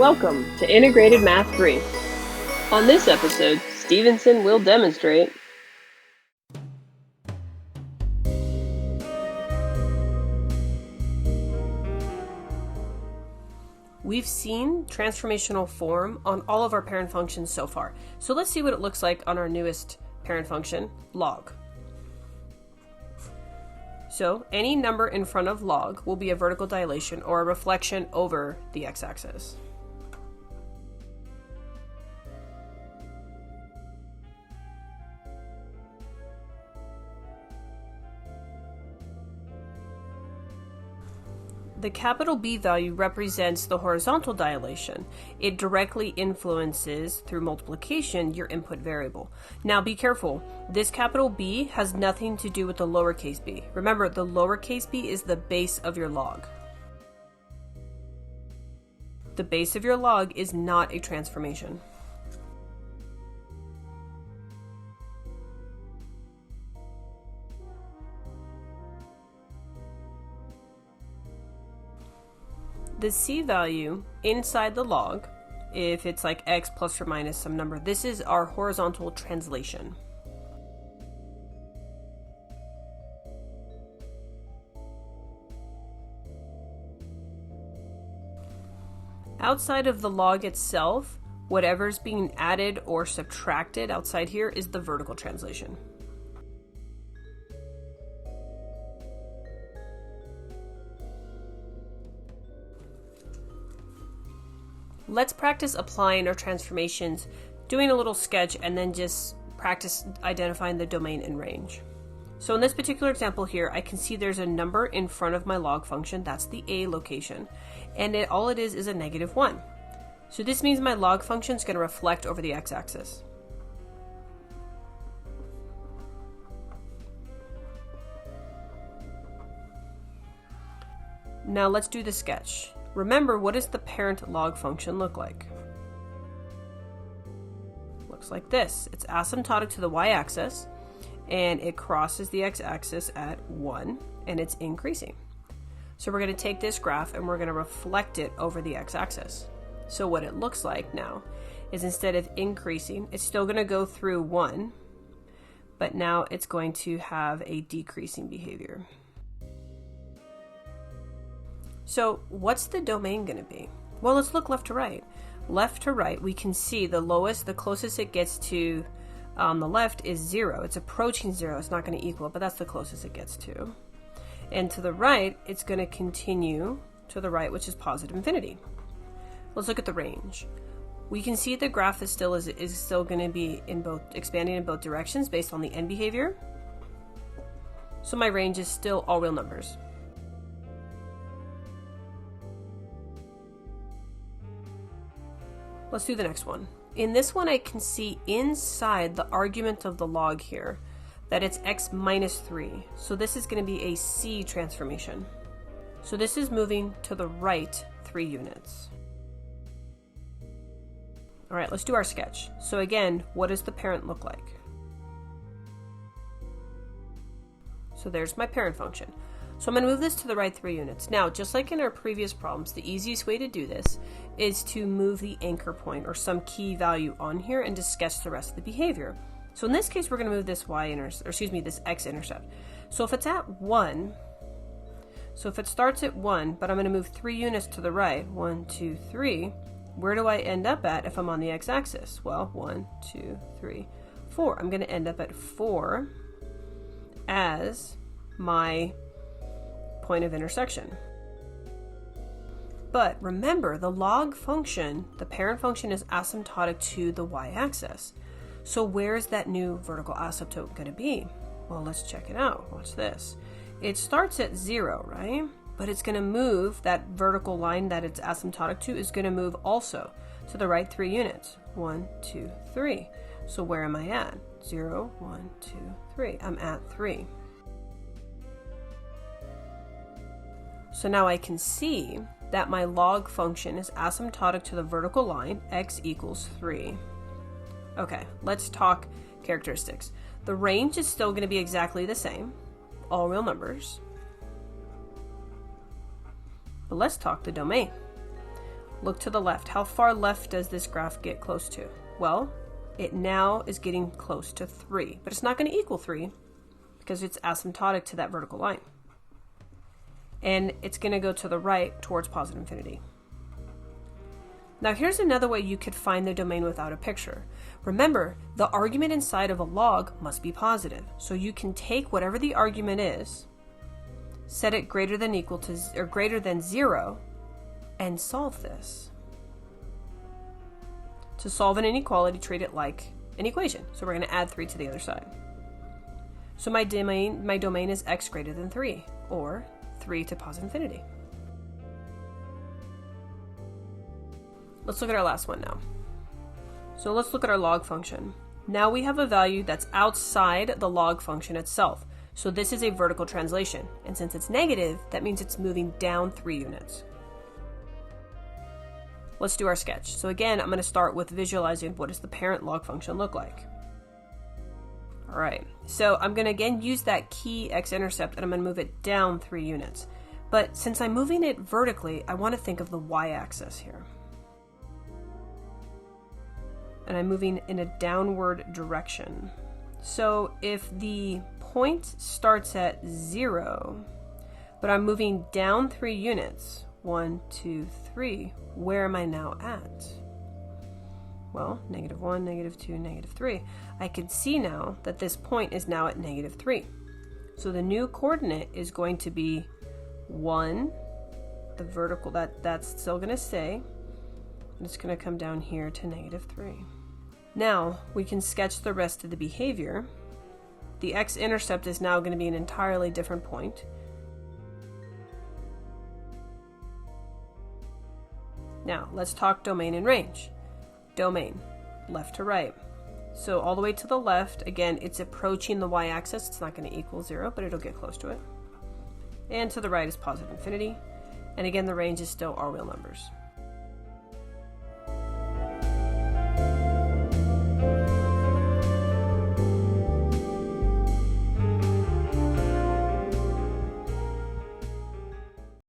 Welcome to Integrated Math 3. On this episode, Stevenson will demonstrate We've seen transformational form on all of our parent functions so far. So let's see what it looks like on our newest parent function, log. So any number in front of log will be a vertical dilation or a reflection over the x-axis. The capital B value represents the horizontal dilation. It directly influences, through multiplication, your input variable. Now be careful, this capital B has nothing to do with the lowercase b. Remember, the lowercase b is the base of your log. The base of your log is not a transformation. The C value inside the log, if it's like x plus or minus some number, this is our horizontal translation. Outside of the log itself, whatever's being added or subtracted outside here is the vertical translation. Let's practice applying our transformations, doing a little sketch, and then just practice identifying the domain and range. So in this particular example here, I can see there's a number in front of my log function, that's the A location, and all it is a -1. So this means my log function is going to reflect over the x-axis. Now let's do the sketch. Remember, what does the parent log function look like? Looks like this. It's asymptotic to the y-axis, and it crosses the x-axis at 1, and it's increasing. So we're going to take this graph and we're going to reflect it over the x-axis. So what it looks like now is, instead of increasing, it's still going to go through 1, but now it's going to have a decreasing behavior. So what's the domain going to be? Well, let's look left to right. Left to right, we can see the closest it gets to on the left is 0. It's approaching 0. It's not going to equal it, but that's the closest it gets to. And to the right, it's going to continue to the right, which is positive infinity. Let's look at the range. We can see the graph is still going to be expanding in both directions based on the end behavior. So my range is still all real numbers. Let's do the next one. In this one, I can see inside the argument of the log here that it's x minus 3. So this is going to be a C transformation. So this is moving to the right 3 units. All right, let's do our sketch. So again, what does the parent look like? So there's my parent function. So I'm going to move this to the right 3 units. Now, just like in our previous problems, the easiest way to do this is to move the anchor point or some key value on here and to sketch the rest of the behavior. So in this case, we're going to move this this x-intercept. So if it's at 1, so if it starts at 1, but I'm going to move 3 units to the right, 1, 2, 3, where do I end up at if I'm on the x-axis? Well, 1, 2, 3, 4. I'm going to end up at 4 as my point of intersection. But remember, the log function, the parent function, is asymptotic to the y-axis. So where is that new vertical asymptote going to be? Well, let's check it out. Watch this. It starts at 0, right? But it's going to move, that vertical line that it's asymptotic to is going to move also to the right 3 units. 1, 2, 3. So where am I at? 0, 1, 2, 3. I'm at 3. So now I can see that my log function is asymptotic to the vertical line, x equals 3. Okay, let's talk characteristics. The range is still going to be exactly the same, all real numbers. But let's talk the domain. look to the left. How far left does this graph get close to? Well, it now is getting close to 3, but it's not going to equal 3 because it's asymptotic to that vertical line. And it's going to go to the right towards positive infinity. Now here's another way you could find the domain without a picture. Remember, the argument inside of a log must be positive. So you can take whatever the argument is, set it greater than equal to or greater than 0, and solve this. To solve an inequality, treat it like an equation. So we're going to add 3 to the other side. So my domain is x greater than 3, or 3 to positive infinity. Let's look at our last one now. So let's look at our log function. Now we have a value that's outside the log function itself. So this is a vertical translation. And since it's negative, that means it's moving down 3 units. Let's do our sketch. So again, I'm going to start with visualizing what does the parent log function look like. All right, so I'm going to again use that key x-intercept and I'm going to move it down 3 units. But since I'm moving it vertically, I want to think of the y-axis here. And I'm moving in a downward direction. So if the point starts at 0, but I'm moving down 3 units, 1, 2, 3, where am I now at? Well, -1, -2, -3. I can see now that this point is now at -3. So the new coordinate is going to be 1, the vertical, that's still going to stay. It's going to come down here to -3. Now we can sketch the rest of the behavior. The x-intercept is now going to be an entirely different point. Now let's talk domain and range. Domain, left to right. So all the way to the left, again, it's approaching the y-axis. It's not going to equal 0, but it'll get close to it. And to the right is positive infinity. And again, the range is still our real numbers.